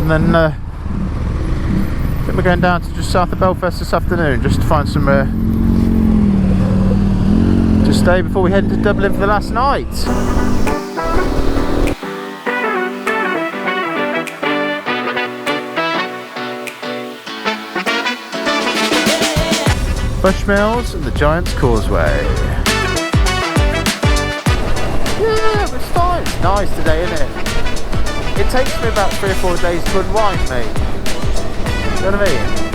and then I think we're going down to just south of Belfast this afternoon just to find somewhere to stay before we head to Dublin for the last night. Bushmills and the Giant's Causeway. Yeah, it's fine. It's nice today, isn't it? It takes me about 3 or 4 days to unwind, mate. You know what I mean?